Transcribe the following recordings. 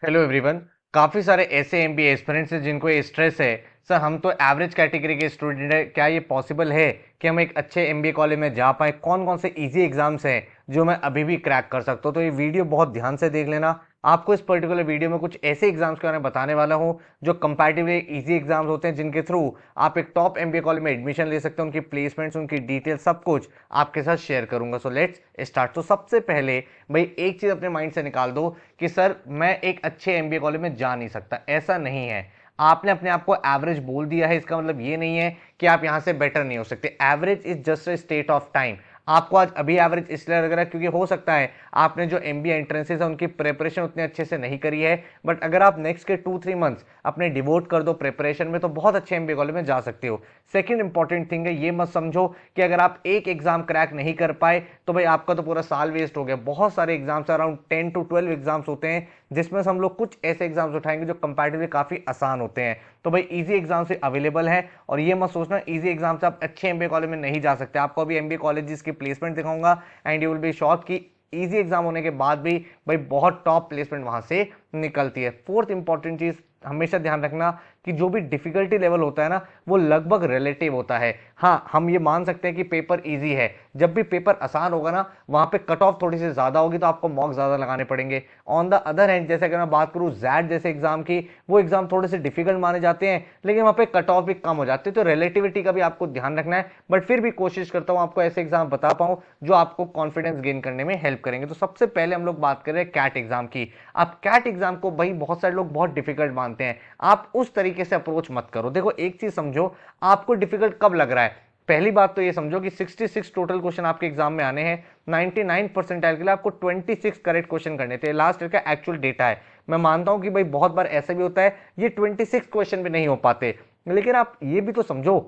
Hello everyone. काफ़ी सारे ऐसे एमबीए एस्पिरेंट्स हैं जिनको ये स्ट्रेस है, सर हम तो एवरेज कैटेगरी के स्टूडेंट हैं, क्या ये पॉसिबल है कि हम एक अच्छे एमबीए कॉलेज में जा पाएँ? कौन कौन से इजी एग्जाम्स हैं जो मैं अभी भी क्रैक कर सकता हूँ? तो ये वीडियो बहुत ध्यान से देख लेना। आपको इस पर्टिकुलर वीडियो में कुछ ऐसे एग्जाम्स के बारे में बताने वाला हूँ जो कंपैरेटिवली इजी एग्जाम्स होते हैं, जिनके थ्रू आप एक टॉप एमबीए कॉलेज में एडमिशन ले सकते हैं। उनकी प्लेसमेंट्स, उनकी डिटेल, सब कुछ आपके साथ शेयर करूंगा। So let's start. तो सबसे पहले भाई एक चीज अपने माइंड से निकाल दो कि सर मैं एक अच्छे एमबीए कॉलेज में जा नहीं सकता। ऐसा नहीं है। आपने अपने आप को एवरेज बोल दिया है, इसका मतलब ये नहीं है कि आप यहां से बेटर नहीं हो सकते। Average is just a state of time. आपको आज अभी एवरेज इसलिए लग रहा है क्योंकि हो सकता है आपने जो एमबीए एंट्रेंसेस है उनकी प्रिपरेशन उतने अच्छे से नहीं करी है। बट अगर आप नेक्स्ट के 2-3 मंथ्स अपने डिवोट कर दो प्रिपरेशन में, तो बहुत अच्छे एमबीए कॉलेज में जा सकते हो। सेकंड इंपॉर्टेंट थिंग है, ये मत समझो कि अगर आप एक एग्जाम क्रैक नहीं कर पाए तो भाई आपका तो पूरा साल वेस्ट हो गया। बहुत सारे एग्जाम्स, अराउंड 10 to 12 एग्जाम्स होते हैं, जिसमें से हम लोग कुछ ऐसे एग्जाम्स उठाएंगे जो कंपैरेटिवली काफी आसान होते हैं। तो भाई इजी एग्जाम से अवेलेबल है, और ये मत सोचना इजी एग्जाम से आप अच्छे एमबीए कॉलेज में नहीं जा सकते। आपको अभी एमबीए कॉलेजेस की प्लेसमेंट दिखाऊंगा and you will be shock कि इजी एग्जाम होने के बाद भी भाई बहुत टॉप प्लेसमेंट वहां से निकलती है। फोर्थ इंपॉर्टेंट चीज हमेशा ध्यान रखना कि जो भी डिफिकल्टी लेवल होता है ना, वो लगभग रिलेटिव होता है। हाँ, हम ये मान सकते हैं कि पेपर इजी है। जब भी पेपर आसान होगा ना, वहां पे कट ऑफ थोड़ी सी ज्यादा होगी, तो आपको मॉक ज्यादा लगाने पड़ेंगे। ऑन द अदर हैंड, जैसे अगर मैं बात करूं जैड जैसे एग्जाम की, वो एग्जाम थोड़े से डिफिकल्ट माने जाते हैं, लेकिन वहां पे कट ऑफ भी कम हो जाती है। तो रिलेटिविटी का भी आपको ध्यान रखना है। बट फिर भी कोशिश करता हूं आपको ऐसे एग्जाम बता पाऊं जो आपको कॉन्फिडेंस गेन करने में हेल्प करेंगे। तो सबसे पहले हम लोग बात कर रहे हैं कैट एग्जाम की। आप कैट एग्जाम को भाई बहुत सारे लोग बहुत डिफिकल्ट मानते हैं। आप उस तरीके से अप्रोच मत करो। देखो एक चीज समझो, आपको डिफिकल्ट कब लग रहा है? पहली बात तो ये समझो कि 66 टोटल क्वेश्चन आपके एग्जाम में आने हैं। 99 परसेंटाइल के लिए आपको 26 करेक्ट क्वेश्चन करने थे। लास्ट ईयर का एक्चुअल डेटा है। मैं मानता हूं कि भाई बहुत बार ऐसा भी होता है ये 26 क्वेश्चन भी नहीं हो पाते, लेकिन आप ये भी तो समझो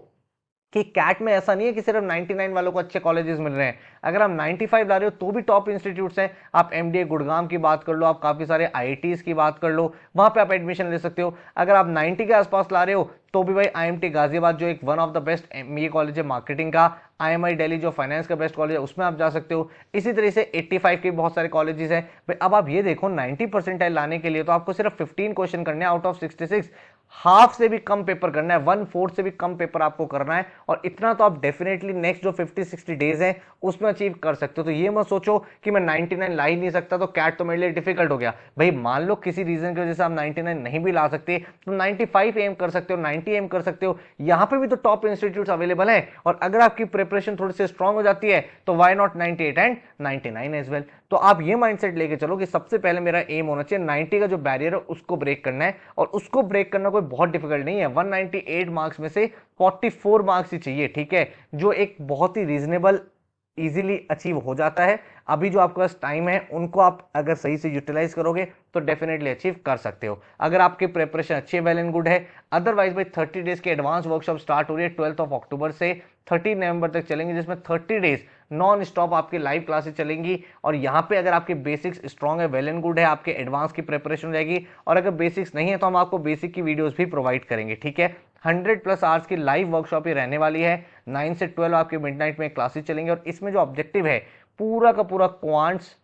कि कैट में ऐसा नहीं है कि सिर्फ 99 वालों को अच्छे कॉलेजेस मिल रहे हैं। अगर आप 95 ला रहे हो तो भी टॉप इंस्टीट्यूट्स हैं। आप एमडीए गुड़गांव की बात कर लो, आप काफी सारे आईआईटीज की बात कर लो, वहां पे आप एडमिशन ले सकते हो। अगर आप 90 के आसपास ला रहे हो तो भी भाई आईएमटी गाजियाबाद जो एक one of the best MBA college है मार्केटिंग का, आईएमआई दिल्ली जो फाइनेंस का बेस्ट कॉलेज है, उसमें आप जा सकते हो। इसी तरह से 85 के बहुत सारे कॉलेजेस हैं भाई। अब आप ये देखो 90 परसेंटाइल लाने के लिए तो आपको सिर्फ 15 क्वेश्चन करने हैं आउट ऑफ 66। हाफ से भी कम पेपर करना है, 1/4 से भी कम पेपर आपको करना है, और इतना तो आप डेफिनेटली नेक्स्ट जो 50-60 डेज है उसमें अचीव कर सकते हो। तो ये मत सोचो कि मैं 99 ला ही नहीं सकता तो कैट तो मेरे लिए डिफिकल्ट हो गया। भाई मान लो किसी रीजन की वजह से आप 99 नहीं भी ला सकते तो 95 एम कर सकते हो, 90 एम कर सकते हो। यहां पे भी तो टॉप इंस्टीट्यूट अवेलेबल है, और अगर आपकी प्रिपरेशन थोड़ी सी स्ट्रांग हो जाती है तो why not 98 and 99 as well. तो आप ये माइंडसेट लेके चलो कि सबसे पहले मेरा एम होना चाहिए 90 का जो बैरियर है उसको ब्रेक करना है, और उसको ब्रेक करना कोई बहुत डिफिकल्ट नहीं है। 198 मार्क्स में से 44 मार्क्स ही चाहिए, ठीक है, जो एक बहुत ही रीजनेबल इजीली अचीव हो जाता है। अभी जो आपके पास टाइम है उनको आप अगर सही से यूटिलाइज करोगे तो डेफिनेटली अचीव कर सकते हो, अगर आपकी प्रिपरेशन अच्छी है, वेल एंड गुड है। अदरवाइज भाई 30 डेज की एडवांस वर्कशॉप स्टार्ट हो रही है 12 अक्टूबर से 30 नवंबर तक चलेंगे, जिसमें 30 डेज नॉन स्टॉप आपकी लाइव क्लासेस चलेंगी। और यहाँ पे अगर आपके बेसिक्स स्ट्रांग है, वेल एंड गुड है, आपके एडवांस की प्रिपरेशन हो जाएगी। और अगर बेसिक्स नहीं है तो हम आपको बेसिक की वीडियोस भी प्रोवाइड करेंगे, ठीक है। 100+ आवर्स की लाइव वर्कशॉप ही रहने वाली है। 9 से 12 आपके मिडनाइट में क्लासेस चलेंगे, और इसमें जो ऑब्जेक्टिव है पूरा का पूरा क्वांट्स,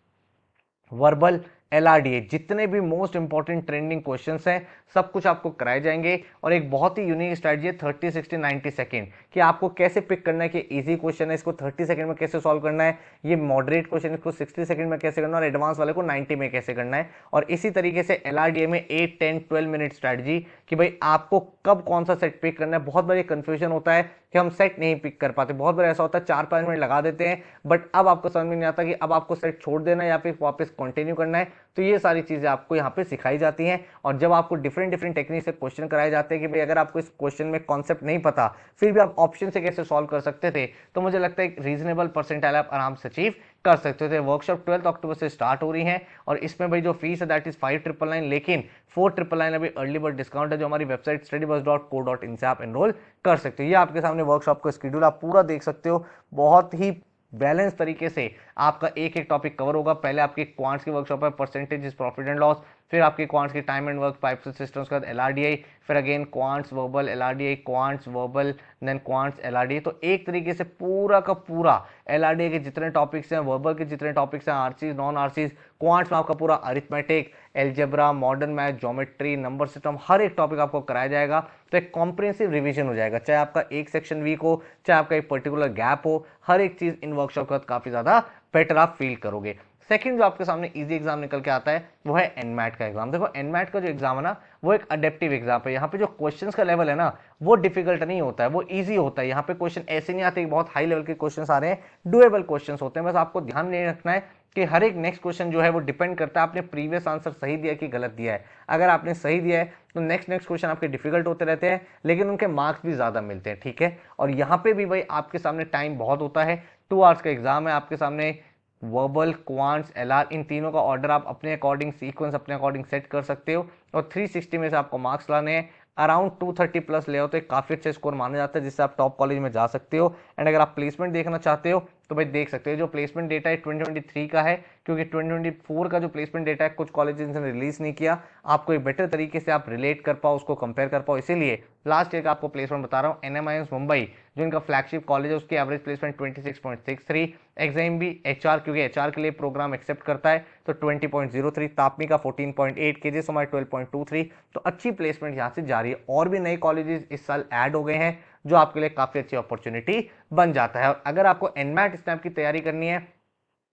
वर्बल, एलआरडीए, जितने भी मोस्ट इंपॉर्टेंट ट्रेंडिंग क्वेश्चंस हैं सब कुछ आपको कराए जाएंगे। और एक बहुत ही यूनिक स्ट्रेटजी है 30-60-90 सेकेंड, कि आपको कैसे पिक करना है कि इजी क्वेश्चन है इसको 30 सेकंड में कैसे सॉल्व करना है, ये मॉडरेट क्वेश्चन इसको 60 सेकंड में कैसे करना है, और एडवांस वाले को 90 में कैसे करना है। और इसी तरीके से एलआरडीए में 8-10-12 मिनट स्ट्रेटजी, कि भाई आपको कब कौन सा सेट पिक करना है। बहुत बड़ी कंफ्यूजन होता है कि हम सेट नहीं पिक कर पाते, बहुत बार ऐसा होता है 4-5 मिनट लगा देते हैं, बट अब आपको समझ में नहीं आता कि अब आपको सेट छोड़ देना है या फिर वापस कंटिन्यू करना है। तो ये सारी चीजें आपको यहाँ पे सिखाई जाती हैं। और जब आपको डिफरेंट डिफरेंट टेक्निक से क्वेश्चन कराए जाते हैं कि भाई अगर आपको इस क्वेश्चन में कॉन्सेप्ट नहीं पता फिर भी आप ऑप्शन से कैसे सॉल्व कर सकते थे, तो मुझे लगता है एक रीजनेबल परसेंटाइल आप आराम से अचीव कर सकते थे। वर्कशॉप 12 अक्टूबर से स्टार्ट हो रही है, और इसमें भाई जो फीस है दैट इज 5,999, लेकिन 4,999 अभी अर्ली बर्ड डिस्काउंट है, जो हमारी वेबसाइट studybus.co.in से आप एनरोल कर सकते हो। ये आपके सामने वर्कशॉप का स्केड्यूल आप पूरा देख सकते हो, बहुत ही बैलेंस तरीके से आपका एक एक टॉपिक कवर होगा। पहले आपकी क्वांट्स की वर्कशॉप है, परसेंटेज प्रॉफिट एंड लॉस, फिर आपकी क्वांट्स की time and work, pipes and systems का एलआरडीआई, फिर again quants verbal LRDI, quants verbal then quants LRDI. तो एक तरीके से पूरा का पूरा एलआरडीआई के जितने टॉपिक्स हैं, वर्बल के जितने टॉपिक्स हैं, आरसीज नॉन आरसीज, क्वांट्स में आपका पूरा arithmetic, algebra, modern math, geometry, number system, हर एक टॉपिक आपको कराया जाएगा। तो एक कॉम्प्रिहेंसिव रिवीजन हो जाएगा, चाहे आपका एक सेक्शन वीक हो, चाहे आपका एक पर्टिकुलर गैप हो, हर एक चीज इन वर्कशॉप के बाद काफी ज्यादा बेटर आप फील करोगे। सेकंड जो आपके सामने इजी एग्जाम निकल के आता है वो है एनमैट का एग्जाम। देखो एनमैट का जो एग्जाम है ना वो एक अडेप्टिव एग्जाम है। यहाँ पे जो क्वेश्चंस का लेवल है ना वो डिफिकल्ट नहीं होता है, वो इजी होता है। यहाँ पे क्वेश्चन ऐसे नहीं आते बहुत हाई लेवल के क्वेश्चन आ रहे हैं, डुएबल क्वेश्चन होते हैं। बस आपको ध्यान नहीं रखना है कि हर एक नेक्स्ट क्वेश्चन जो है वो डिपेंड करता है आपने प्रीवियस आंसर सही दिया कि गलत दिया है। अगर आपने सही दिया है तो नेक्स्ट क्वेश्चन आपके डिफिकल्ट होते रहते हैं, लेकिन उनके मार्क्स भी ज्यादा मिलते हैं, ठीक है। और यहाँ पे भी भाई आपके सामने टाइम बहुत होता है, 2 आवर्स का एग्जाम है आपके सामने। वर्बल, क्वांट्स, एलआर, इन तीनों का ऑर्डर आप अपने अकॉर्डिंग सीक्वेंस अपने अकॉर्डिंग सेट कर सकते हो। और 360 में से आपको मार्क्स लाने हैं, अराउंड 230 प्लस ले आओ तो एक काफी अच्छा स्कोर माना जाता है जिससे आप टॉप कॉलेज में जा सकते हो। एंड अगर आप प्लेसमेंट देखना चाहते हो तो भाई देख सकते हो, जो प्लेसमेंट डेटा है 2023 का है, क्योंकि 2024 का जो प्लेसमेंट डेटा है कुछ कॉलेजेस ने रिलीज नहीं किया। आपको एक बेटर तरीके से आप रिलेट कर पाओ, उसको कंपेयर कर पाओ, इसीलिए लास्ट ईयर का आपको प्लेसमेंट बता रहा हूँ। एनएमआईएस मुंबई जो इनका फ्लैगशिप कॉलेज है उसकी एवरेज प्लेसमेंट 26.63, एग्जाम भी एचआर, क्योंकि एचआर के लिए प्रोग्राम एक्सेप्ट करता है तो 20.03, तापनी का 14.8, केजेस हमारे 12.23। तो अच्छी प्लेसमेंट यहाँ से जारी है। और भी नए कॉलेजेस इस साल ऐड हो गए हैं जो आपके लिए काफी अच्छी अपॉर्चुनिटी बन जाता है। और अगर आपको एनमैट स्नैप की तैयारी करनी है,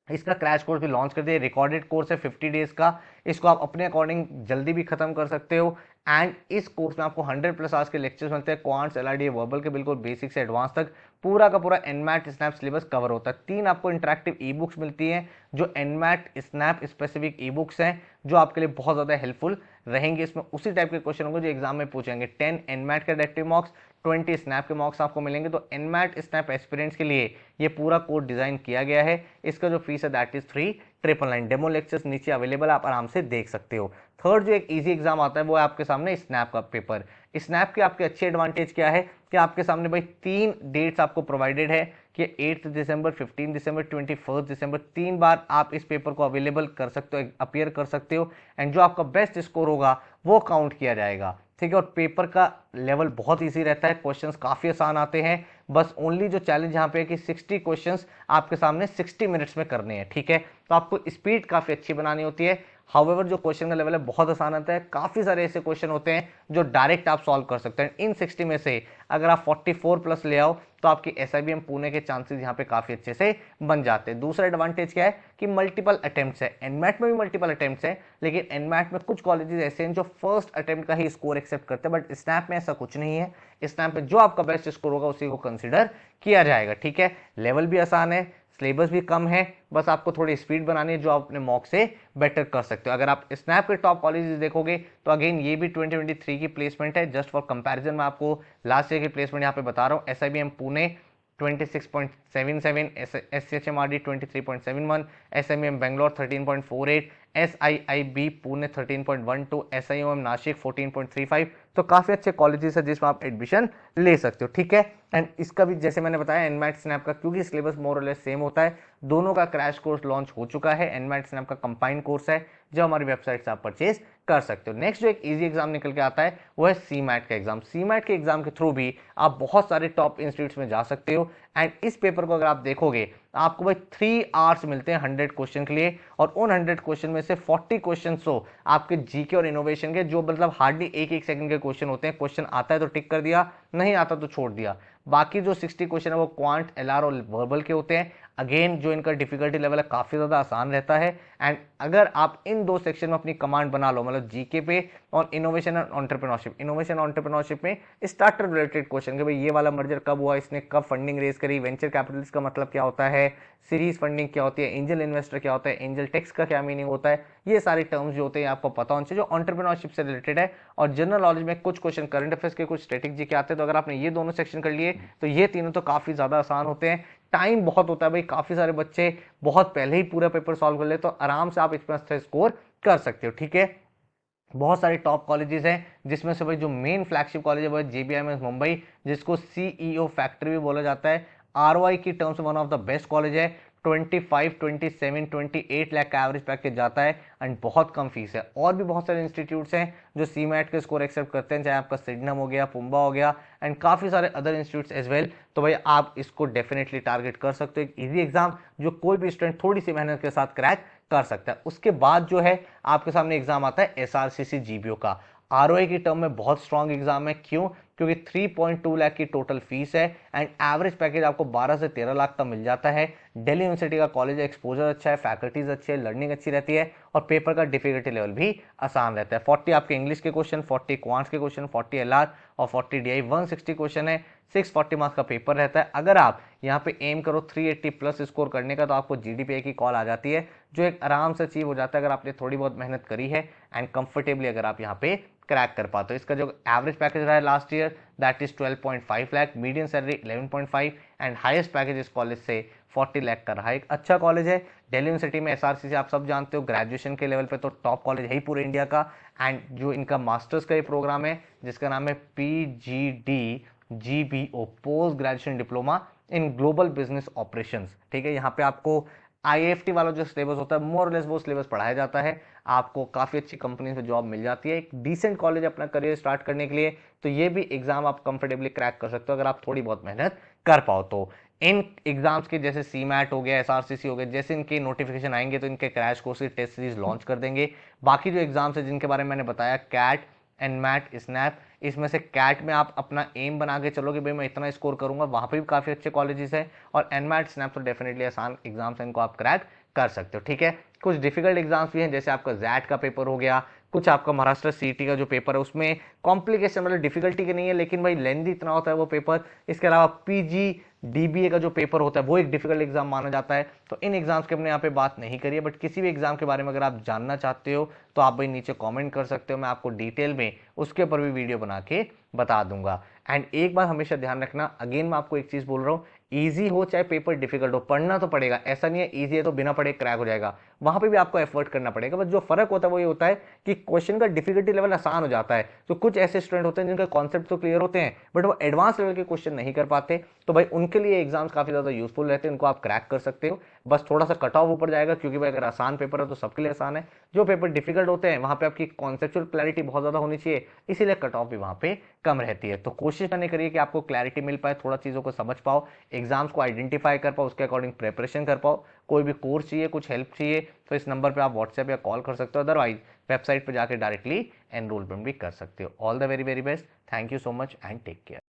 इसका क्रैश कोर्स भी लॉन्च कर दिया, रिकॉर्डेड कोर्स है 50 डेज का, इसको आप अपने अकॉर्डिंग जल्दी भी खत्म कर सकते हो। एंड इस कोर्स में आपको 100+ आवर्स के लेक्चर्स मिलते हैं, क्वांट्स, एलआरडी, वर्बल के बिल्कुल बेसिक से एडवांस तक पूरा का पूरा एनमैट स्नैप सिलेबस कवर होता है। 3 आपको इंटरेक्टिव ई बुक्स मिलती हैं जो NMAT snap specific e books हैं, जो आपके लिए बहुत ज्यादा हेल्पफुल रहेंगे। इसमें उसी टाइप के क्वेश्चन होंगे जो एग्जाम में पूछेंगे। 10 एनमैट के एडेप्टिव मॉक्स, 20 स्नैप के मॉक्स आपको मिलेंगे। तो एनमैट स्नैप एस्पिरेंट्स के लिए ये पूरा कोर्स डिजाइन किया गया है। इसका जो फीस है दैट इज 3,999। डेमो लेक्चर्स नीचे अवेलेबल, आप आराम से देख सकते हो। थर्ड जो एक इजी एग्जाम आता है वो है आपके सामने स्नैप का पेपर। स्नैप की आपके अच्छी एडवांटेज क्या है कि आपके सामने भाई 3 डेट्स आपको प्रोवाइडेड है कि 8 दिसंबर, 15 दिसंबर, 21 दिसंबर, 3 बार आप इस पेपर को अवेलेबल कर सकते हो, अपीयर कर सकते हो। एंड जो आपका बेस्ट स्कोर होगा वो काउंट किया जाएगा, ठीक है। और पेपर का लेवल बहुत इजी रहता है, क्वेश्चंस काफी आसान आते हैं। बस ओनली जो चैलेंज यहाँ पे है कि 60 क्वेश्चंस आपके सामने 60 मिनट्स में करने हैं, ठीक है। तो आपको स्पीड काफी अच्छी बनानी होती है। हाउएवर जो क्वेश्चन का लेवल है बहुत आसान आता है, काफी सारे ऐसे क्वेश्चन होते हैं जो डायरेक्ट आप सॉल्व कर सकते हैं। इन 60 में से अगर आप 44+ ले आओ तो आपकी एसआईबीएम पुणे के चांसेस यहाँ पे काफी अच्छे से बन जाते हैं। दूसरा एडवांटेज क्या है कि मल्टीपल अटेम्प्ट्स है। एनमैट में भी मल्टीपल अटेम्प्ट्स है, लेकिन एनमैट में कुछ कॉलेजेस ऐसे हैं जो फर्स्ट अटेम्प्ट का ही स्कोर एक्सेप्ट करते हैं, बट स्नैप में ऐसा कुछ नहीं है। स्नैप में जो आपका बेस्ट स्कोर होगा उसी को कंसिडर किया जाएगा, ठीक है। लेवल भी आसान है, सिलेबस भी कम है, बस आपको थोड़ी स्पीड बनानी है जो आप अपने मॉक से बेटर कर सकते हो। अगर आप स्नैप के टॉप कॉलेजेस देखोगे तो अगेन ये भी 2023 की प्लेसमेंट है। जस्ट फॉर कंपैरिजन मैं आपको लास्ट ईयर की प्लेसमेंट यहाँ पे बता रहा हूँ। SIBM Pune 26.77, SCHMRD 23.71, SMM Bangalore 13.48, SIIB Pune 13.12, SIOM Nashik 14.35। तो काफी अच्छे कॉलेजेस है जिसमें आप एडमिशन ले सकते हो, ठीक है। एंड इसका भी जैसे मैंने बताया एनमैट स्नैप का, क्योंकि सिलेबस मोर और लेस सेम होता है, दोनों का क्रैश कोर्स लॉन्च हो चुका है। एनमैट स्नैप का कंबाइंड कोर्स है जो हमारी वेबसाइट से आप परचेज कर सकते हो। नेक्स्ट जो एक इजी एग्जाम निकल के आता है वो है सीमैट का एग्जाम। सीमैट के एग्जाम के थ्रू भी आप बहुत सारे टॉप इंस्टीट्यूट्स में जा सकते हो। एंड इस पेपर को अगर आप देखोगे आपको भाई 3 आवर्स मिलते हैं 100 क्वेश्चन के लिए, और उन 100 क्वेश्चन में से 40 क्वेश्चन तो आपके जीके और इनोवेशन के, जो मतलब हार्डली एक सेकंड के क्वेश्चन होते हैं। क्वेश्चन आता है तो टिक कर दिया, नहीं आता तो छोड़ दिया। बाकी जो 60 क्वेश्चन है वो क्वांट, एलआर और वर्बल के होते हैं। अगेन जो इनका डिफिकल्टी लेवल है काफी ज्यादा आसान रहता है। एंड अगर आप इन 2 सेक्शन में अपनी कमांड बना लो, मतलब जीके पे और इनोवेशन एंड एंटरप्रेन्योरशिप, इनोवेशन और एंटरप्रेन्योरशिप में स्टार्टर रिलेटेड क्वेश्चन कि भाई ये वाला मर्जर कब हुआ, इसने कब फंडिंग रेज करी, वेंचर कैपिटलिस्ट का मतलब क्या होता है, सीरीज फंडिंग क्या होती है, एंजल इन्वेस्टर क्या होता है, एंजल टैक्स का क्या मीनिंग होता है, ये सारे टर्म्स जो होते हैं आपको पता होने चाहिए, जो एंटरप्रेन्योरशिप से रिलेटेड है। और जनरल नॉलेज में कुछ क्वेश्चन करंट अफेयर्स के, कुछ स्ट्रेटेजी के आते हैं। तो अगर आपने ये दोनों सेक्शन कर लिए तो ये तीनों तो काफी ज्यादा आसान होते हैं। टाइम बहुत होता है भाई, काफी सारे बच्चे बहुत पहले ही पूरा पेपर सॉल्व कर ले, तो आराम से आप इसमें अच्छा स्कोर कर सकते हो, ठीक है। बहुत सारे टॉप कॉलेजेस हैं जिसमें से भाई जो मेन फ्लैगशिप कॉलेज है वो है जेबीआईएमएस मुंबई, जिसको सीईओ फैक्ट्री भी बोला जाता है। आरओआई की टर्म्स में one of the best college है। 25, 27, 28 लाख का एवरेज पैकेज जाता है एंड बहुत कम फीस है। और भी बहुत सारे इंस्टीट्यूट्स हैं जो सीमैट के स्कोर एक्सेप्ट करते हैं, चाहे आपका सिडनम हो गया, पुम्बा हो गया एंड काफ़ी सारे अदर इंस्टीट्यूट्स एज वेल। तो भाई आप इसको डेफिनेटली टारगेट कर सकते हो, एक ईजी एग्जाम जो कोई भी स्टूडेंट थोड़ी सी मेहनत के साथ क्रैक कर सकता है। उसके बाद जो है आपके सामने एग्जाम आता है एसआरसीसी जीबीओ का। आरओए की टर्म में बहुत स्ट्रॉन्ग एग्जाम है। क्यों? क्योंकि 3.2 लाख की टोटल फीस है एंड एवरेज पैकेज आपको 12 से 13 लाख का मिल जाता है। दिल्ली यूनिवर्सिटी का कॉलेज है, एक्सपोजर अच्छा है, फैकल्टीज अच्छी है, लर्निंग अच्छी रहती है और पेपर का डिफिकल्टी लेवल भी आसान रहता है। 40 आपके इंग्लिश के क्वेश्चन, 40 क्वांट्स के क्वेश्चन, 40 एलआर और 40 डीआई, 160 क्वेश्चन है, 640 मार्क्स का पेपर रहता है। अगर आप यहाँ पे एम करो 380 प्लस स्कोर करने का तो आपको जीडीपीआई की कॉल आ जाती है, जो एक आराम से अचीव हो जाता है अगर आपने थोड़ी बहुत मेहनत करी है एंड कंफर्टेबली अगर आप यहाँ पे क्रैक कर पाते हो। इसका जो एवरेज पैकेज रहा है last year that is 12.5 lakh, medium salary 11.5 and highest package इस कॉलेज से 40 लाख का रहा है। एक अच्छा कॉलेज है दिल्ली यूनिवर्सिटी में। एसआरसीसी आप सब जानते हो, ग्रेजुएशन के लेवल पे तो टॉप कॉलेज है ही पूरे इंडिया का। एंड जो इनका मास्टर्स का ये प्रोग्राम है जिसका नाम है PGD GBO, post graduation diploma in global business operations, ठीक है। यहाँ पे आपको आईएफटी वाला जो सिलेबस होता है मोर लेस वो सिलेबस पढ़ाया जाता है। आपको काफ़ी अच्छी कंपनी में जॉब मिल जाती है, एक डिसेंट कॉलेज अपना करियर स्टार्ट करने के लिए। तो ये भी एग्जाम आप कंफर्टेबली क्रैक कर सकते हो अगर आप थोड़ी बहुत मेहनत कर पाओ तो। इन एग्जाम्स के जैसे सीमैट हो गया, एसआरसीसी हो गया, जैसे इनके नोटिफिकेशन आएंगे तो इनके crash course test series launch कर देंगे। बाकी जो एग्जाम्स है जिनके बारे में मैंने बताया, कैट, एनमैट, स्नैप, इसमें से कैट में आप अपना एम बना के चलोगे भाई मैं इतना स्कोर करूंगा, वहां पे भी काफी अच्छे कॉलेजेस हैं। और एनमैट, स्नैप तो डेफिनेटली आसान एग्जाम्स हैं, इनको आप क्रैक कर सकते हो, ठीक है। कुछ डिफिकल्ट एग्जाम्स भी हैं जैसे आपका जैट का पेपर हो गया, कुछ आपका महाराष्ट्र सीईटी का जो पेपर है उसमें कॉम्प्लिकेशन मतलब डिफिकल्टी के नहीं है लेकिन भाई लेंथी इतना होता है वो पेपर। इसके अलावा पीजी डीबीए का जो पेपर होता है वो एक डिफिकल्ट एग्जाम माना जाता है। तो इन एग्जाम्स की हमने यहाँ पे बात नहीं करी है, बट किसी भी एग्जाम के बारे में अगर आप जानना चाहते हो तो आप भाई नीचे कमेंट कर सकते हो, मैं आपको डिटेल में उसके ऊपर भी वीडियो बना के बता दूंगा। एंड एक बात हमेशा ध्यान रखना, अगेन मैं आपको एक चीज बोल रहा हूँ, इजी हो चाहे पेपर डिफिकल्ट हो, पढ़ना तो पड़ेगा। ऐसा नहीं है इजी है तो बिना पढ़े क्रैक हो जाएगा, वहां पे भी आपको एफर्ट करना पड़ेगा। बस जो फर्क होता है वो ये होता है कि क्वेश्चन का डिफिकल्टी लेवल आसान हो जाता है। तो कुछ ऐसे स्टूडेंट होते हैं जिनके कॉन्सेप्ट तो क्लियर होते हैं बट वो एडवांस लेवल के क्वेश्चन नहीं कर पाते, तो भाई उनके लिए एग्जाम्स काफी ज्यादा यूजफुल रहते हैं, उनको आप क्रैक कर सकते हो। बस थोड़ा सा कट ऑफ ऊपर जाएगा क्योंकि भाई अगर आसान पेपर है तो सबके लिए आसान है, जो पेपर डिफिकल्ट होते हैं वहां पे आपकी कॉन्सेप्चुअल क्लैरिटी बहुत ज्यादा होनी चाहिए, इसीलिए कट ऑफ भी वहां पे कम रहती है। तो कोशिश करनी करिए कि आपको क्लैरिटी मिल पाए, थोड़ा चीजों को समझ पाओ, एग्जाम्स को आइडेंटिफाई कर पाओ, उसके अकॉर्डिंग प्रिपरेशन कर पाओ। कोई भी कोर्स चाहिए, कुछ हेल्प चाहिए तो इस नंबर पे आप व्हाट्सएप या कॉल कर सकते हो, अदरवाइज वेबसाइट पे जाके डायरेक्टली एनरोलमेंट भी कर सकते हो। All the very very best, thank you so much and take care.